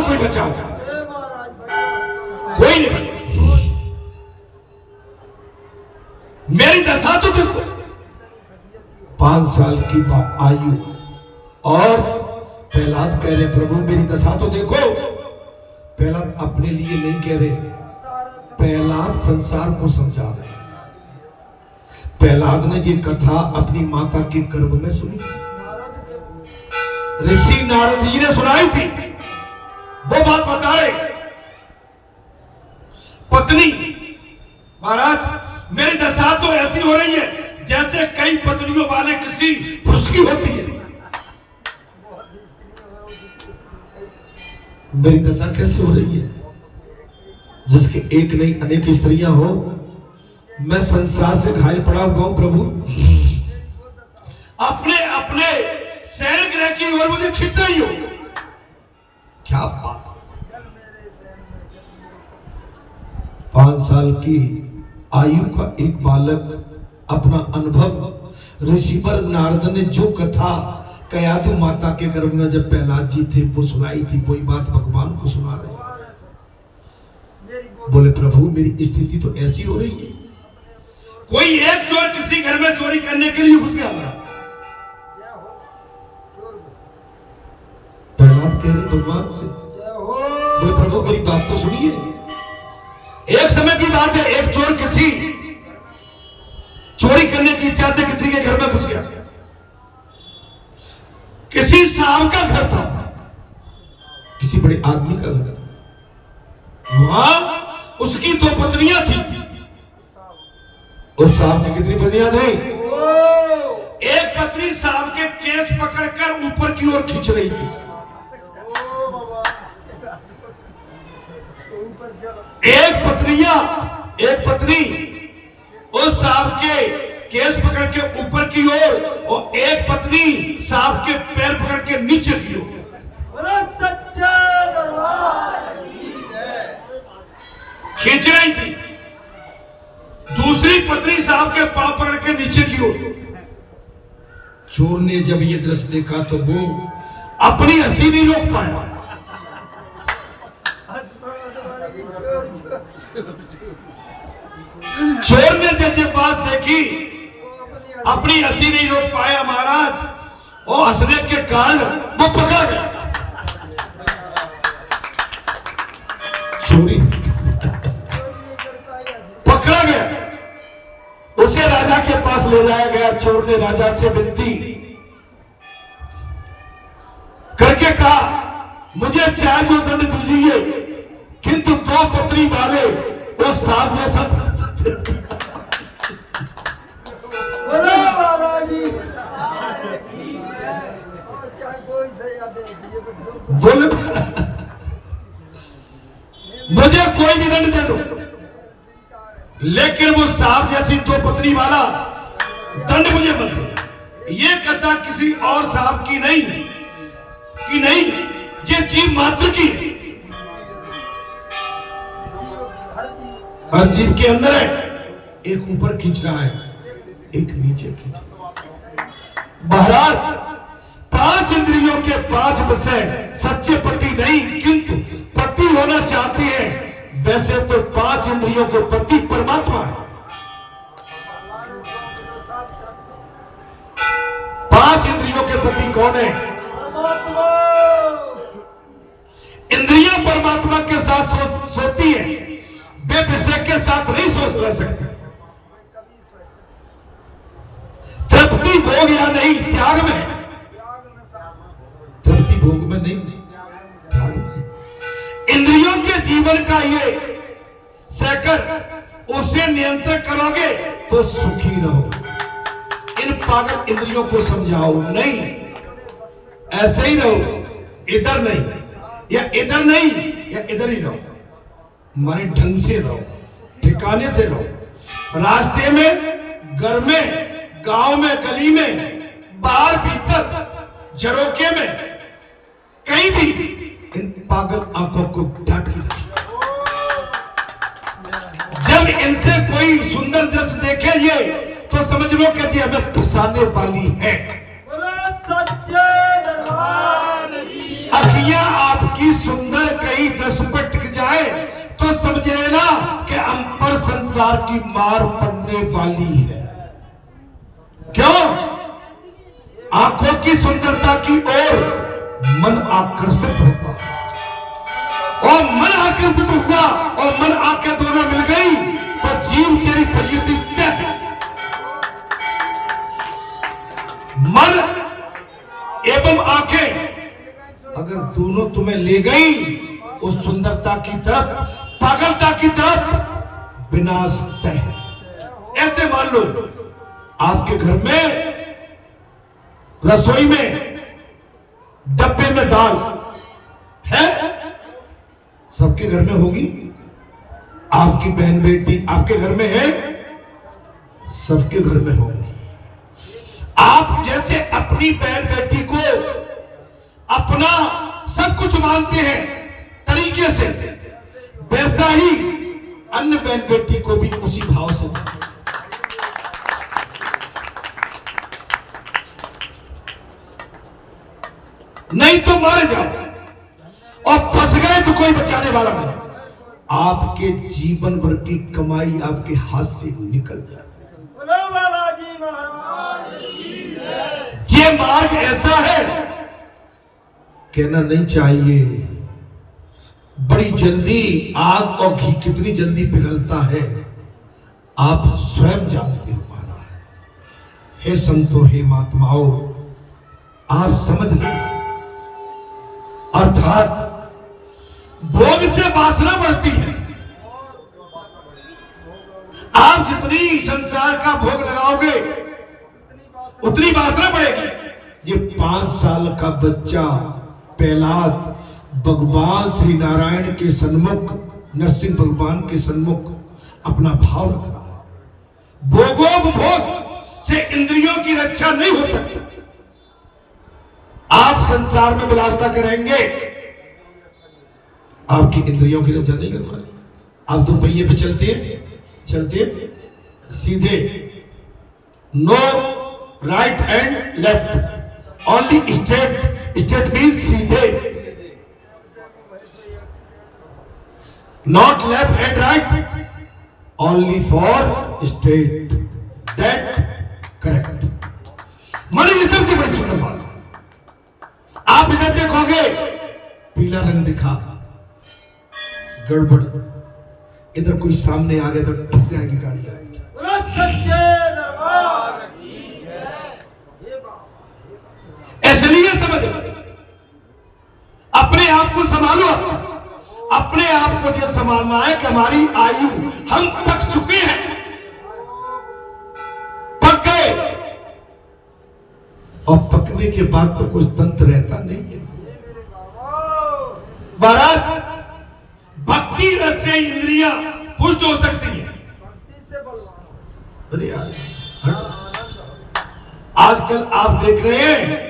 कोई बचा हो, कोई नहीं बचा। मेरी दशा तो देखो, 5 साल की आयु, और प्रहलाद कह रहे प्रभु मेरी दशा तो देखो। प्रहलाद अपने लिए नहीं कह रहे, प्रहलाद संसार को समझा रहे। प्रहलाद ने ये कथा अपनी माता के गर्भ में सुनी, ऋषि नारद जी ने सुनाई थी, वो बात बता रहे। पत्नी, महाराज मेरी दशा तो ऐसी हो रही है जैसे कई पत्नियों वाले किसी पुरुष की होती है। मेरी दशा कैसे हो रही है? जिसके एक नहीं अनेक स्त्रियां हो। मैं संसार से घायल पड़ा हुआ हूं प्रभु, अपने अपने शयन गृह की ओर मुझे खींच रही हो। क्या बात! 5 साल की आयु का एक बालक अपना अनुभव ऋषिवर नारद ने जो कथा कयादु माता के गर्भ में जब प्रहलाद जी थे वो सुनाई थी, कोई बात भगवान को सुना रहे। बोले प्रभु मेरी स्थिति तो ऐसी हो रही है, कोई एक चोर किसी घर में चोरी करने के लिए घुस गया। प्रहलाद कह रहे भगवान से, बोले प्रभु मेरी बात तो सुनिए। एक समय की बात है, एक चोर किसी चोरी करने की इच्छा से किसी के घर में घुस गया। किसी सांप का घर था, किसी बड़े आदमी का घर था। वहां उसकी 2 पत्नियां थी। उस सांप ने कितनी पत्नियां थी? एक पत्नी सांप के केस पकड़कर ऊपर की ओर खींच रही थी। एक पत्नी उस सांप के केस पकड़ के ऊपर की ओर, और एक पत्नी सांप के पैर पकड़ के नीचे की ओर। खींच रही थी। दूसरी पत्नी सांप के पांव पकड़ के नीचे की ओर। चोर ने जब ये दृश्य देखा तो वो अपनी हंसी नहीं रोक पाया। चोर ने जब ये बात देखी अपनी हंसी नहीं रोक पाया महाराज, और हंसने के कारण वो पकड़ा गया। चोरी पकड़ा गया, उसे राजा के पास ले जाया गया। चोर ने राजा से विनती करके कहा मुझे चाहे जो दंड दीजिए, किंतु 2 पत्नी वाले उस सांप जैसा बोले मुझे कोई भी दंड दे दो, लेकिन वो सांप जैसी 2 पत्नी वाला दंड मुझे मत दो। ये कथा किसी और सांप की नहीं, ये जीव मात्र की है। हर जीव के अंदर है, एक ऊपर खींच रहा है, एक नीचे खींच रहा है। महाराज 5 इंद्रियों के 5 विषय सच्चे पति नहीं, किंतु पति होना चाहते हैं। वैसे तो 5 इंद्रियों के पति परमात्मा है। 5 इंद्रियों के पति कौन है? इंद्रियां परमात्मा के साथ सोती है, वे विषय के साथ नहीं सोच रह सकते। तृप्ति भोग या नहीं, त्याग में। तृप्ति भोग में नहीं, त्याग में। इंद्रियों के जीवन का ये सेकर उसे नियंत्रण करोगे तो सुखी रहो। इन पागल इंद्रियों को समझाओ नहीं, ऐसे ही रहो, इधर नहीं या इधर नहीं या इधर ही रहो। हमारे ढंग से रहो, ठिकाने से रहो। रास्ते में, घर में, गांव में, गली में, बाहर भीतर, झरोके में, कहीं भी इन पागल आंखों को डांट के रखिए। जब इनसे कोई सुंदर दृश्य देखे ये तो समझ लो कि जी हमें फंसाने वाली है। अखियां आपकी सुंदर संसार की मार पड़ने वाली है। क्यों? आंखों की सुंदरता की ओर मन आकर्षित होता है, और मन आकर्षित हुआ और मन आंखें दोनों मिल गई तो जीव तेरी फजीती तय है। मन एवं आंखें अगर दोनों तुम्हें ले गई उस सुंदरता की तरफ, पागलता की तरफ, विनाश तय है। ऐसे मान लो आपके घर में रसोई में डब्बे में दाल है, सबके घर में होगी। आपकी बहन बेटी आपके घर में है, सबके घर में होगी। आप जैसे अपनी बहन बेटी को अपना सब कुछ मानते हैं तरीके से, वैसा ही अन्य बहन बेटी को भी उसी भाव से मानते हैं। नहीं तो मारे जाओ और फंस गए तो कोई बचाने वाला नहीं। आपके जीवन भर की कमाई आपके हाथ से निकल जाए। ये मार्ग ऐसा है, कहना नहीं चाहिए। बड़ी जल्दी आग और घी कितनी जल्दी पिघलता है आप स्वयं जानते हो महाराज। हे संतों, हे महात्माओं, आप समझ लें, अर्थात भोग से वासना बढ़ती है। आप जितनी संसार का भोग लगाओगे उतनी वासना बढ़ेगी। ये 5 साल का बच्चा प्रहलाद भगवान श्री नारायण के सन्मुख, नरसिंह भगवान के सन्मुख अपना भाव रख रहा है। भोगोपभोग से इंद्रियों की रक्षा नहीं हो सकती। आप संसार में विलासता करेंगे, आपकी इंद्रियों की रक्षा नहीं करवाए। आप 2 पहिए पे चलते सीधे, no right and left, only straight means सीधे, not left and right, only for straight, that correct. मन ये सबसे बड़ी सुंदर बात। आप इधर देखोगे पीला रंग दिखा, गड़बड़, इधर कोई सामने आ गया तो टूट जाएगी गाड़ी, आएगी। इसलिए समझ, अपने आप को संभालो। अपने आप को जो संभालना है कि हमारी आयु, हम पक चुके हैं, पक गए, और पकने के बाद तो कुछ तंत्र रहता नहीं है। महाराज, भक्ति रस से इंद्रियां पुष्ट हो सकती है। अरे आजकल आप देख रहे हैं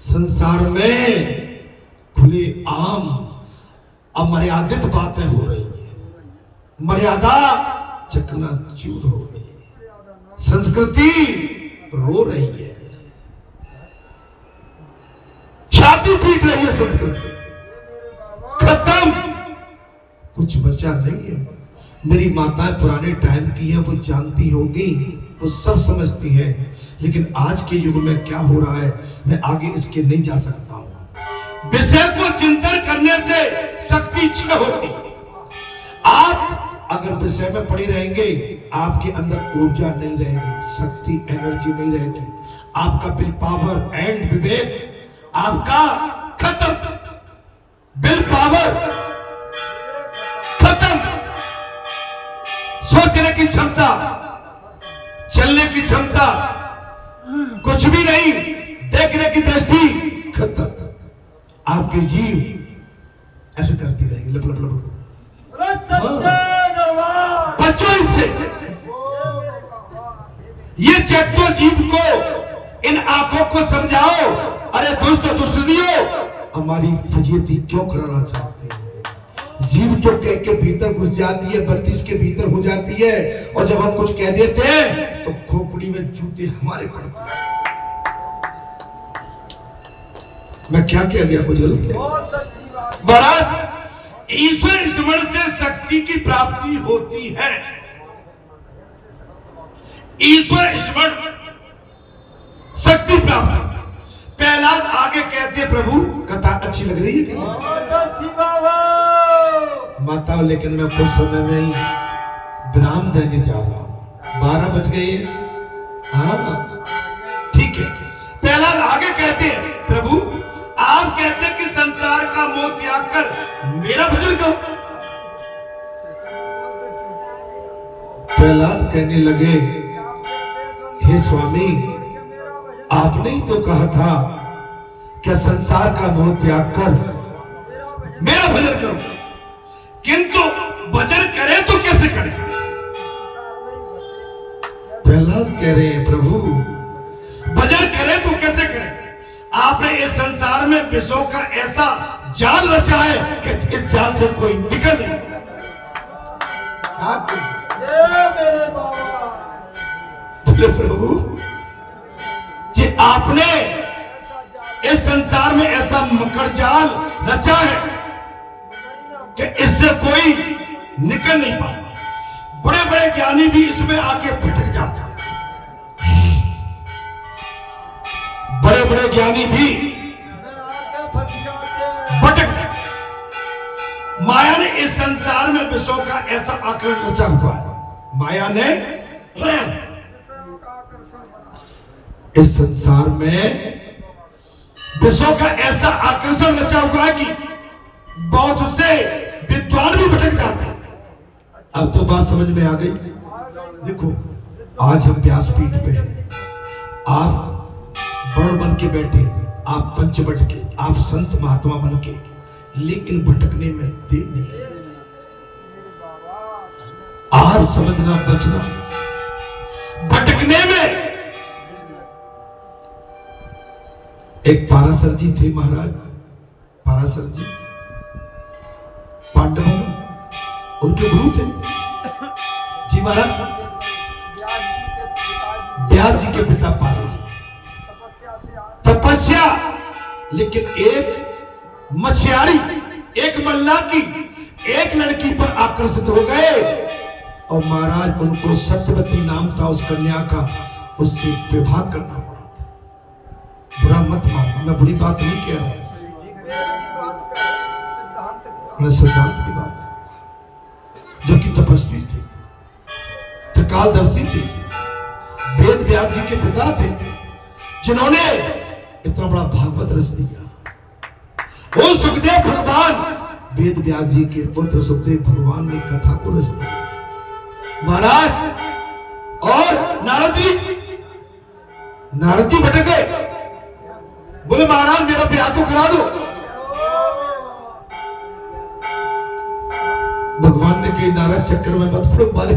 संसार में खुले आम अमर्यादित बातें हो रही है, मर्यादा चकनाचूर हो गई है, संस्कृति रो रही है, छाती पीट रही है संस्कृति, खत्म, कुछ बचा नहीं है। मेरी माताएं पुराने टाइम की हैं, वो जानती होगी, वो सब समझती हैं। लेकिन आज के युग में क्या हो रहा है, मैं आगे इसके नहीं जा सकता हूं। विषय को चिंतन करने से शक्ति क्षय होती। आप अगर विषय में पड़े रहेंगे, आपके अंदर ऊर्जा नहीं रहेगी, शक्ति, एनर्जी नहीं रहेगी, आपका विल पावर एंड विवेक आपका खत्म। विल पावर खत्म, सोचने की क्षमता, चलने की क्षमता, कुछ भी नहीं, देखने की दृष्टि खत्म। आपके जीव ऐसे करती रहेगी, लप लप लप। बचो इससे। ये चट्टो जीव को, इन आंखों को समझाओ। अरे दोस्तों, दुश्मनियों, हमारी फजीयती क्यों कराना चाहते हैं? जीव तो कह के भीतर घुस जाती है, 32 के भीतर हो जाती है, और जब हम कुछ कह देते हैं तो खोपड़ी में जूते हमारे पड़ते हैं। मैं क्या कह गया, कुछ गलत किया? महाराज, ईश्वर स्मरण से शक्ति की प्राप्ति होती है। ईश्वर स्मरण शक्ति प्राप्त। प्रहलाद आगे कहते हैं प्रभु कथा अच्छी लग रही है कि नहीं? माता लेकिन मैं कुछ समय में ही विराम देने जा रहा हूं, 12 बज गए। हाँ ठीक है। प्रहलाद आगे कहते हैं प्रभु आप कहते हैं कि संसार का मोह त्याग कर मेरा भजन करो। प्रहलाद कहने लगे हे स्वामी आपने ही तो कहा था कि संसार का मोह त्याग कर मेरा भजन करो, किंतु भजन करे तो कैसे करें? प्रहलाद कह रहे हैं प्रभु भजन करे तो कैसे करें? आपने इस संसार में विषयों का ऐसा जाल रचा है कि इस जाल से कोई निकल नहीं। मेरे बाबा बोले प्रभु जी आपने इस संसार में ऐसा मकर जाल रचा है कि इससे कोई निकल नहीं पाता। बड़े बड़े ज्ञानी भी इसमें आके भटक जाते हैं। बड़े बड़े ज्ञानी भी भटक जाते। माया ने इस संसार में विषयों का ऐसा आकर्षण रचा हुआ है। माया ने इस संसार में विषयों का ऐसा आकर्षण रचा हुआ है कि बहुत से विद्वान भी भटक जाते हैं। अब तो बात समझ में आ गई। देखो आज हम व्यासपीठ पे आप बड़ बन के बैठे, आप पंच बट के, आप संत महात्मा बन के, लेकिन भटकने में देर नहीं। आर समझना बचना भटकने में। एक पारासर जी थे महाराज, पारासर जी पांडवों उनके गुरु थे जी महाराज। व्यास जी के पिता पारासर तपस्या, लेकिन एक मछियारी एक मल्ला की एक लड़की पर आकर्षित हो गए और महाराज उनको सत्यवती नाम था उस कन्या का, उससे विवाह करना पड़ा था। बुरा मत मानो, मैं बुरी बात नहीं कह रहा हूं, मैं सिद्धांत की बात। जो कि तपस्वी थे, त्रिकालदर्शी थे, वेद व्यास जी के पिता थे, जिन्होंने इतना बड़ा भागवत रच दिया। वो सुखदेव भगवान, वेद व्यास जी के पुत्र सुखदेव भगवान ने कथा को रच दिया महाराज। और नारद जी भटक गए, बोले महाराज मेरा ब्याह तो करा दो। भगवान ने कही नारद चक्कर में मत पड़ो, बाले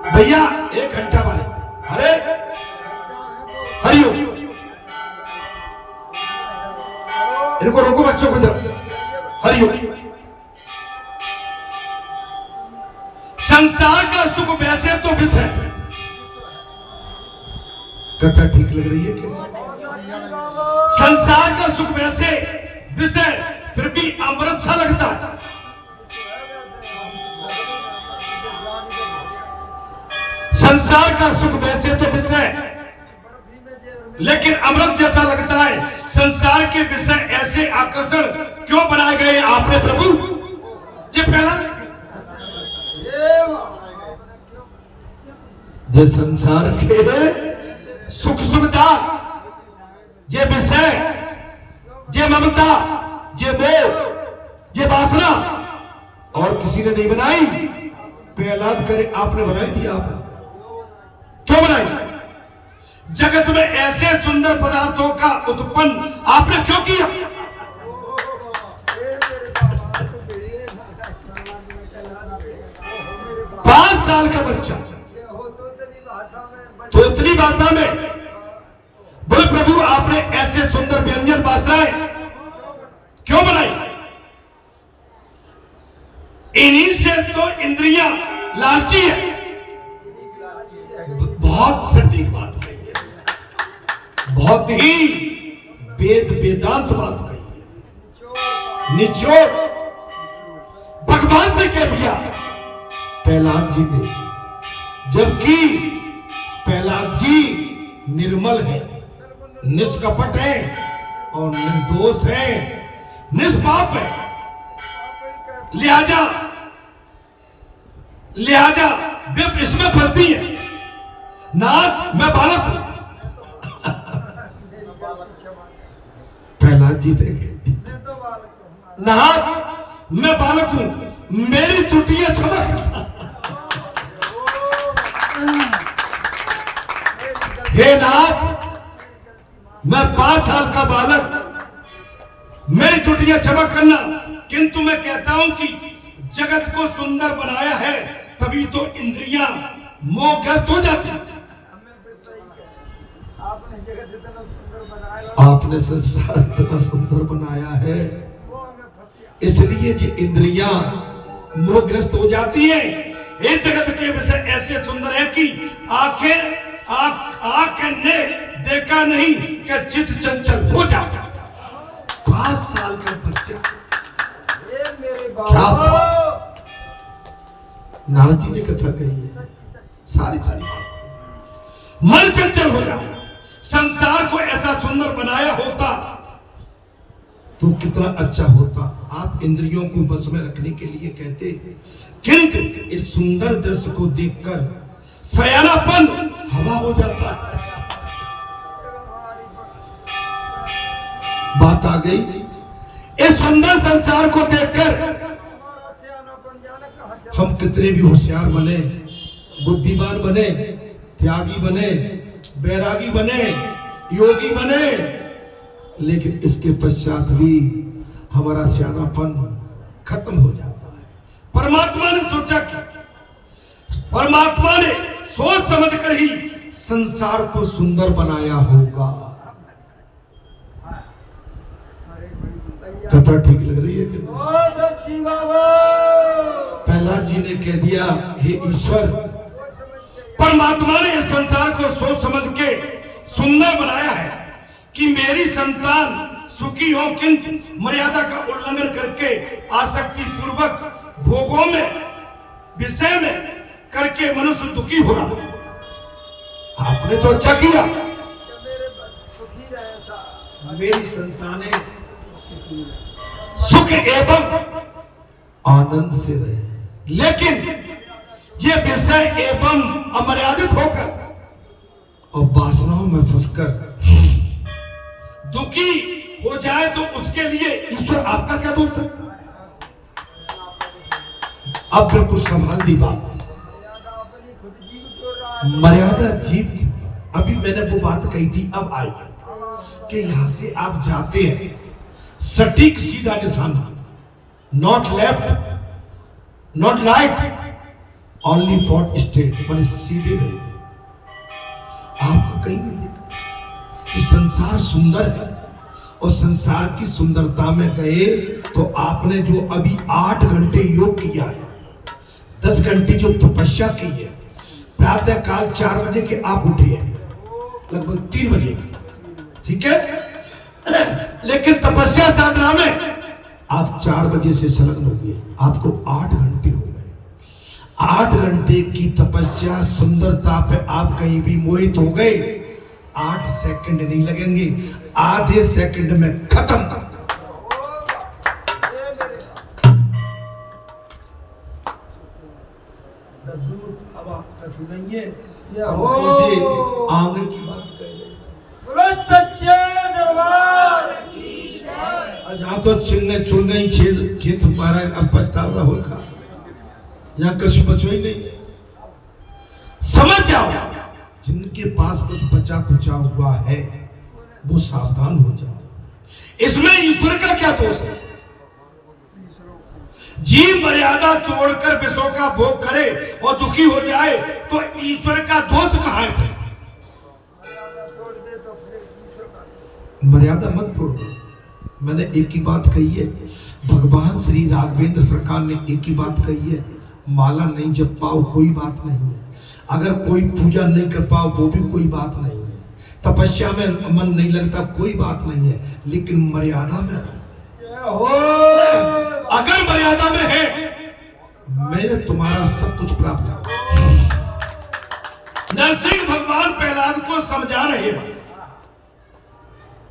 भैया 1 घंटा वाले। अरे हरिओम, इनको रोको बच्चों को जरा। हरिओम। संसार का सुख वैसे तो विष है। कथा ठीक लग रही है क्या? संसार का सुख वैसे विष है, फिर भी अमृत सा लगता है। संसार का सुख वैसे तो विष है, लेकिन अमृत जैसा लगता है। संसार के विषय ऐसे आकर्षण क्यों बनाए गए आपने प्रभु? ये पहला ये संसार के सुख सुविधा, ये विषय, ये ममता, ये मोह, ये वासना और किसी ने नहीं बनाई। प्रहलाद करे आपने बनाई थी। आपने क्यों बनाई? जगत में ऐसे सुंदर पदार्थों का उत्पन्न आपने क्यों किया? 5 साल का बच्चा तो इतनी भाषा में बोले प्रभु आपने ऐसे सुंदर व्यंजन वासनाएं क्यों बनाई? इन्हीं से तो इंद्रियां लालची है। बहुत सटीक बात कही है, बहुत ही वेद वेदांत बात कही है। निचोड़ भगवान से कह दिया प्रहलाद जी ने जबकि प्रहलाद जी निर्मल है, निष्कपट है और निर्दोष है, निष्पाप है। लिहाजा वे इसमें फंसती है। नाथ मैं बालक हूं। प्रहलाद जी देखे, नाथ मैं बालक हूं, मेरी त्रुटियां क्षमा करना। हे नाथ, मैं 5 साल का बालक, मेरी त्रुटियां क्षमा करना। किंतु मैं कहता हूं कि जगत को सुंदर बनाया है, तभी तो इंद्रियां मोहग्रस्त हो जाती हैं। आपने जगत इतना सुंदर बनाया, आपने संसार इतना सुंदर बनाया है, इसलिए जो इंद्रियां मोहग्रस्त हो जाती हैं। ये जगत के विषय ऐसे सुंदर है कि आंख ने देखा नहीं कि चित्त चंचल हो जाता। 5 साल का बच्चा, ये मेरे क्या बाबा नारद जी ने कथा कही है, सारी मन चंचल हो जाए। संसार को ऐसा सुंदर बनाया होता तो कितना अच्छा होता। आप इंद्रियों को बस में रखने के लिए कहते, किंतु इस सुंदर दृश्य को देखकर सयानापन हवा हो जाता है। बात आ गई। इस सुंदर संसार को देखकर हम कितने भी होशियार बने, बुद्धिमान बने, त्यागी बने, बैरागी बने, योगी बने, लेकिन इसके पश्चात भी हमारा सियानापन खत्म हो जाता है। परमात्मा ने सोचा कि परमात्मा ने सोच समझकर ही संसार को सुंदर बनाया होगा। कथा ठीक लग रही है कि नहीं? प्रहलाद जी ने कह दिया, हे ईश्वर, परमात्मा ने इस संसार को सोच समझ के सुंदर बनाया है कि मेरी संतान सुखी हो, किंतु मर्यादा का उल्लंघन करके आसक्ति पूर्वक भोगों में, विषय में करके मनुष्य दुखी हो रहा है। आपने तो अच्छा किया, मेरी संतानें सुख एवं आनंद से रहे। लेकिन ये विषय एवं अमर्यादित होकर और वासनाओं में फंसकर दुखी हो जाए तो उसके लिए ईश्वर आपका क्या दोष है? अब बिल्कुल संभाल दी बात। मर्यादा जीव, अभी मैंने वो बात कही थी, अब आई कि यहां से आप जाते हैं, सटीक सीधा निशाना, not left not right, only for straight, पर सीधे रहे। आपको कहीं नहीं देखा कि संसार सुंदर है, और संसार की सुंदरता में गए तो आपने जो अभी 8 घंटे योग किया है, 10 घंटे जो तपस्या की है, प्रातः काल 4 बजे के आप उठे हैं, लगभग 3 बजे, ठीक है, लेकिन तपस्या साधना में आप 4 बजे से संलग्न हो गए, आपको 8 घंटे हो गए। 8 घंटे की तपस्या सुंदरता पे आप कहीं भी मोहित हो गए, 8 सेकंड नहीं लगेंगे, आधे सेकंड में खत्म। अब आपका नहीं है, आगे की बात कर रहे, सच्चे दरबार। जहाँ तो चिन्ह चुन नहीं, खेत मारा, अब पछतावा होगा, यहाँ कछु बचो ही नहीं। समझ जाओ, जिनके पास कुछ बचा कुचा हुआ है वो सावधान हो जाओ। इसमें ईश्वर का क्या दोष है? जीव मर्यादा तोड़कर विषयों का भोग करे और दुखी हो जाए तो ईश्वर का दोष कहां है? मर्यादा मत तोड़ो। मैंने एक ही बात कही है, भगवान श्री राघवेंद्र सरकार ने एक ही बात कही है, माला नहीं जप पाओ कोई बात नहीं है, अगर कोई पूजा नहीं कर पाओ वो भी कोई बात नहीं है, तपस्या में मन नहीं लगता कोई बात नहीं है, लेकिन मर्यादा में अगर मर्यादा में है, मैं तुम्हारा सब कुछ प्राप्त करूं। नरसिंह भगवान प्रहलाद को समझा रहे हैं,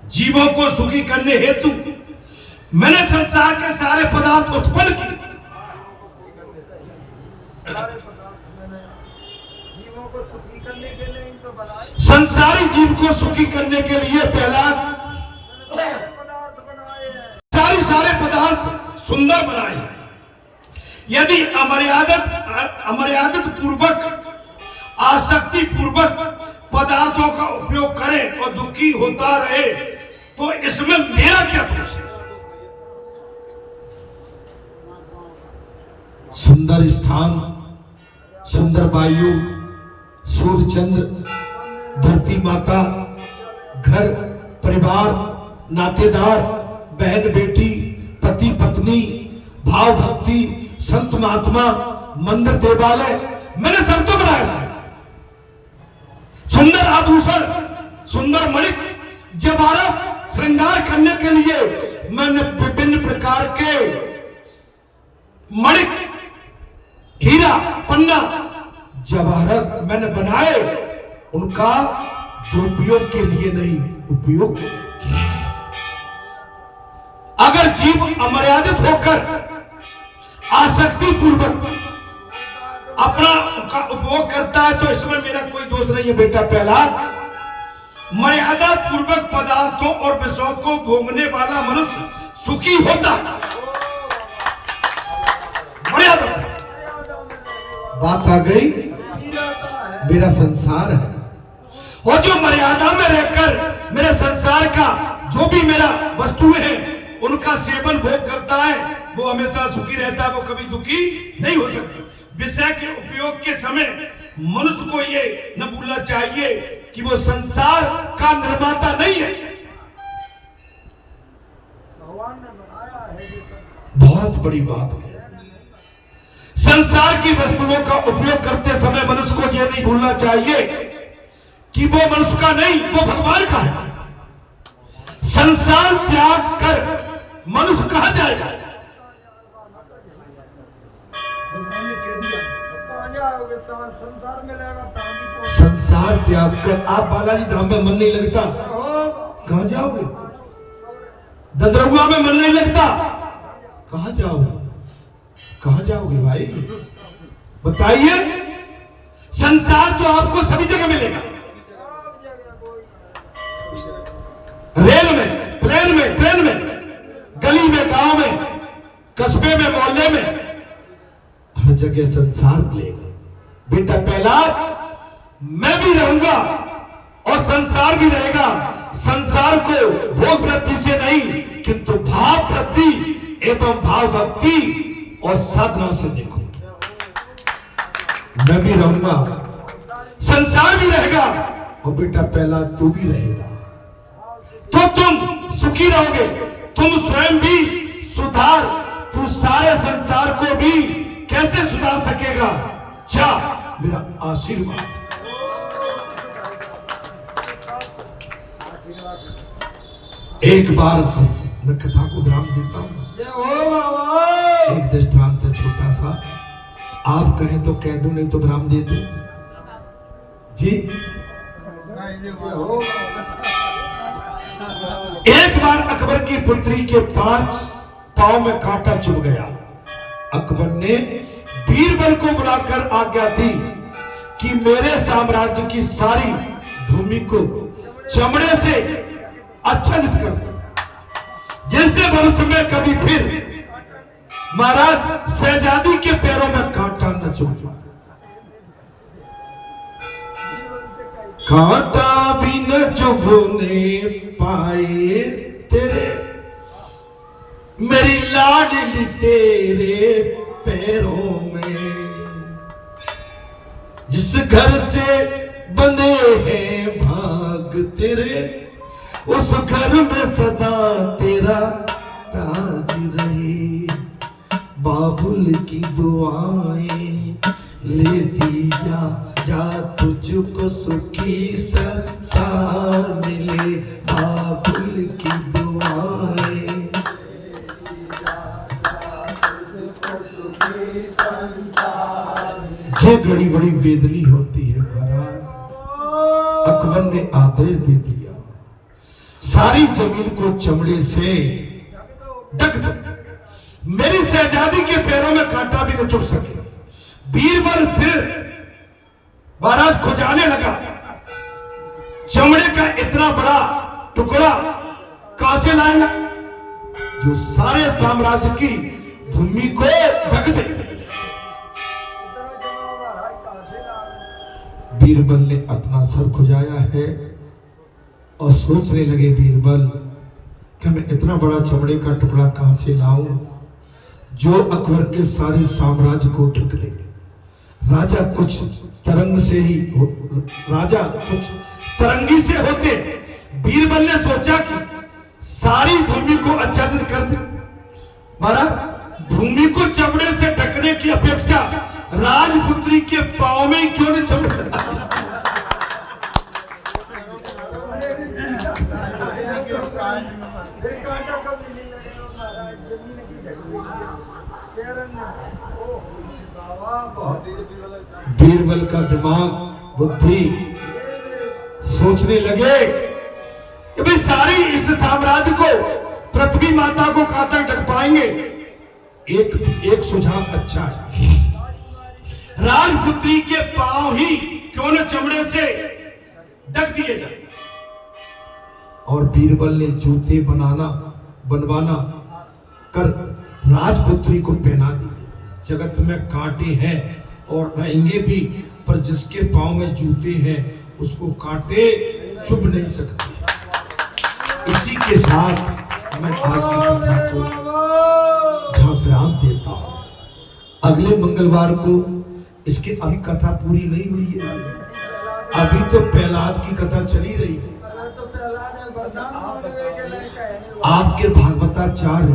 जीवों को सुखी करने हेतु मैंने संसार के सारे पदार्थ उत्पन्न किए। सारे पदार्थ मैंने जीवों को सुखी करने के लिए ही तो बनाए। संसारी जीव को सुखी करने के लिए प्रहलाद मैंने सारे पदार्थ बनाए हैं। सारे पदार्थ सुंदर बनाए हैं। यदि अमर्यादित पूर्वक, आसक्ति पूर्वक पदार्थों का उपयोग करें और दुखी होता रहे तो इसमें मेरा क्या दोष है? सुंदर स्थान, सुंदर वायु, सूर्य चंद्र, धरती माता, घर परिवार, नातेदार, बहन बेटी, पति पत्नी, भाव भक्ति, संत महात्मा, मंदिर देवालय, मैंने सब तो बनाया है। सुंदर आभूषण, सुंदर मणिक, जवाहरात श्रृंगार करने के लिए मैंने विभिन्न प्रकार के मणिक, हीरा, पन्ना, जवाहरात मैंने बनाए। उनका दुरुपयोग के लिए नहीं, उपयोग। अगर जीव अमर्यादित होकर आसक्ति पूर्वक अपना का उपयोग करता है तो इसमें मेरा कोई दोष नहीं है बेटा प्रहलाद। मर्यादा पूर्वक पदार्थों और विषयों को भोगने वाला मनुष्य सुखी होता है। मर्यादा बात आ गई। मेरा संसार है और जो मर्यादा में रहकर मेरे संसार का जो भी मेरा वस्तुएं हैं उनका सेवन भोग करता है वो हमेशा सुखी रहता है, वो कभी दुखी नहीं हो सकता। विषय के उपयोग के समय मनुष्य को ये न भूलना चाहिए कि वो संसार का निर्माता नहीं है, भगवान ने बनाया है। ये सब बहुत बड़ी बात है। संसार की वस्तुओं का उपयोग करते समय मनुष्य को यह नहीं भूलना चाहिए कि वो मनुष्य का नहीं, वो भगवान का है। संसार त्याग कर मनुष्य कहां जाएगा? संसार में रहेगा तो संसार त्याग कर आप बालाजी धाम में मन नहीं लगता, कहां जाओगे? ददरुआ में मन नहीं लगता, कहां जाओगे? कहां जाओगे भाई बताइए? संसार तो आपको सभी जगह मिलेगा, रेल में, प्लेन में, ट्रेन में, गली में, गांव में, कस्बे में, मोहल्ले में, हर जगह संसार मिलेगा। बेटा प्रहलाद, मैं भी रहूंगा और संसार भी रहेगा। संसार को भोग वृत्ति से नहीं किंतु भाव वृत्ति एवं भाव भक्ति और साधना से देखो। मैं भी रहूंगा, संसार भी रहेगा और बेटा प्रहलाद तू भी रहेगा, तो तुम सुखी रहोगे। तुम स्वयं भी सुधार, तू सारे संसार को भी कैसे सुधार सकेगा? जा मेरा आशीर्वाद। एक बार मैं कथा को विराम देता हूं। एक दृष्टांत है छोटा सा, आप कहें तो कह दूं, नहीं तो विराम दे दूं जी। एक बार अकबर की पुत्री के 5 पांव में कांटा चुभ गया। अकबर ने बीरबल को बुलाकर आज्ञा दी कि मेरे साम्राज्य की सारी भूमि को चमड़े से आच्छादित कर दो, जिससे भविष्य में कभी फिर महाराज शहजादी के पैरों में कांटा न चुभे। कांटा भी न चुभने पाए तेरे, मेरी लाडली तेरे पैरों में। जिस घर से बंधे हैं भाग तेरे, उस घर में सदा तेरा राज रहे। बाबुल की दुआएं लेती जा, जा तुझको सुखी संसार मिले। बाबुल की दुआएं ये बड़ी बड़ी बेदनी होती है महाराज। अकबर ने आदेश दे दिया, सारी जमीन को चमड़े से ढक दो, मेरी शहजादी के पैरों में कांटा भी न चुभ सके। बीरबल सिर महाराज खुजाने लगा, चमड़े का इतना बड़ा टुकड़ा कहां से लाएगा जो सारे साम्राज्य की भूमि को ढक दे। इतना जमना महाराज कहाँ से ला? बीरबल ने अपना सर खुजाया है और सोचने लगे बीरबल कि मैं इतना बड़ा चमड़े का टुकड़ा कहां से लाऊं जो अकबर के सारे साम्राज्य को ढक दे। राजा कुछ तरंग से ही राजा कुछ तरंगी से होते। बीरबल ने सोचा कि सारी भूमि को आच्छादित कर दे। महाराज, भूमि को चमड़े से ढकने की अपेक्षा राजपुत्री के पांव में ही क्यों न चमड़े फिर कांटा कभी नहीं लगेगा महाराज, जमीन की ढक गई है। पैरन ने ओ बाबा बहुत बीरबल का दिमाग बुद्धि सोचने लगे कि भाई सारी इस साम्राज्य को पृथ्वी माता को कहां तक ढक पाएंगे। एक सुझाव अच्छा है, राजपुत्री के पांव ही क्यों न चमड़े से ढक दिए जाए। और बीरबल ने जूते बनवाना कर राजपुत्री को पहना दिए। जगत में कांटे हैं और रहेंगे भी, पर जिसके पांव में जूते हैं उसको कांटे चुभ नहीं सकते। इसी के साथ मैं आगे कथा को जहां विराम देता हूं। अगले मंगलवार को इसके अभी कथा पूरी नहीं हुई है, अभी तो प्रहलाद की कथा चली रही है। आपके भागवताचार्य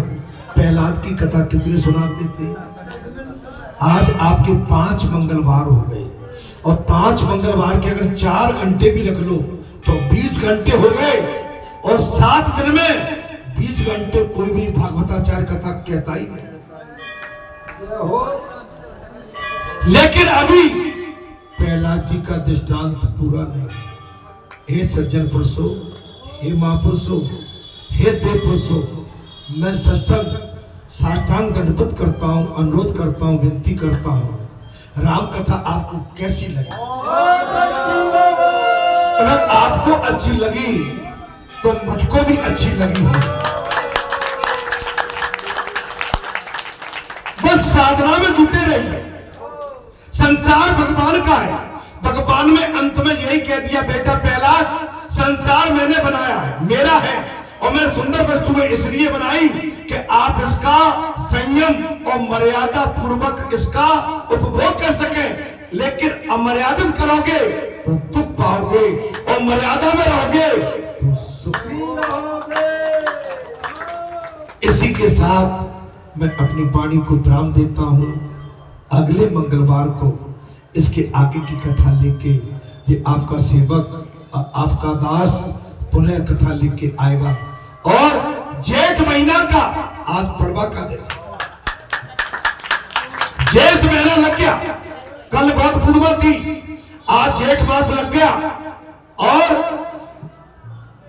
प्रहलाद की कथा कितने सुनाते थे? आज आपके 5 मंगलवार हो गए और 5 मंगलवार के अगर 4 घंटे भी रख लो तो 20 घंटे हो गए और 7 दिन में 20 घंटे कोई भी भागवताचार्य कथा कहता ही नहीं। लेकिन अभी प्रहलाद जी का दृष्टांत पूरा नहीं। हे सज्जन पुरुषों, हे महापुरुषों, हे देव पुरुषों, मैं साष्टांग दंडवत करता हूं, अनुरोध करता हूं, विनती करता हूं, राम कथा आपको कैसी लगी? अगर आपको अच्छी लगी तो मुझको भी अच्छी लगी हो। बस साधना में जुटे रहिए। संसार भगवान का है। भगवान में अंत में यही कह दिया, बेटा प्रहलाद, संसार मैंने बनाया है, मेरा है, और मैंने सुंदर वस्तुएं इसलिए बनाई कि आप इसका संयम और मर्यादा पूर्वक इसका उपभोग कर सकें। लेकिन अमर्यादित करोगे तो दुख पाओगे और मर्यादा में रहोगे तो सुखी रहोगे। इसी के साथ मैं अपनी वाणी को विराम देता हूं। अगले मंगलवार को इसके आगे की कथा लेके ये आपका सेवक, आपका दास पुनः कथा लेके आएगा। और जेठ महीना का आज पड़वा का दिन, जेठ महीना लग गया, कल बहुत पूर्वा थी, आज जेठ मास लग गया और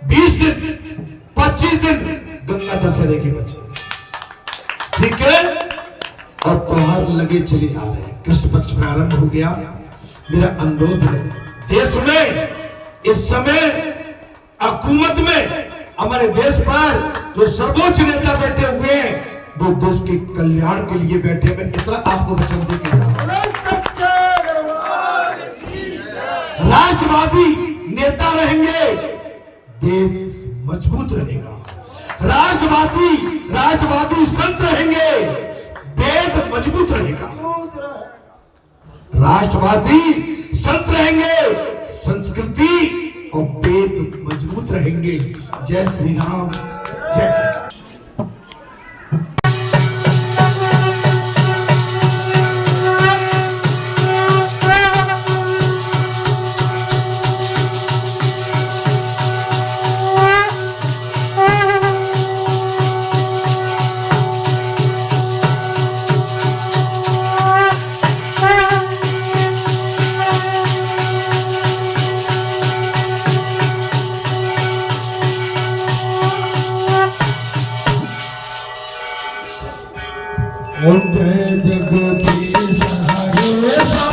20 दिन 25 दिन गंगा दशहरे के बचे, ठीक है। और त्योहार लगे चले आ रहे हैं, कृष्ण पक्ष प्रारंभ हो गया। मेरा अनुरोध है, देश में इस समय हुकूमत में हमारे देश पर जो सर्वोच्च नेता बैठे हुए हैं वो देश के कल्याण के लिए बैठे। मैं इतना आपको वचन दे के राष्ट्रवादी नेता रहेंगे, देश मजबूत रहेगा। राष्ट्रवादी संत रहेंगे, वेद मजबूत रहेगा। राष्ट्रवादी संत रहेंगे, संस्कृति और वेद मजबूत रहेंगे। जय श्री राम, जय। जय जगदीश हरे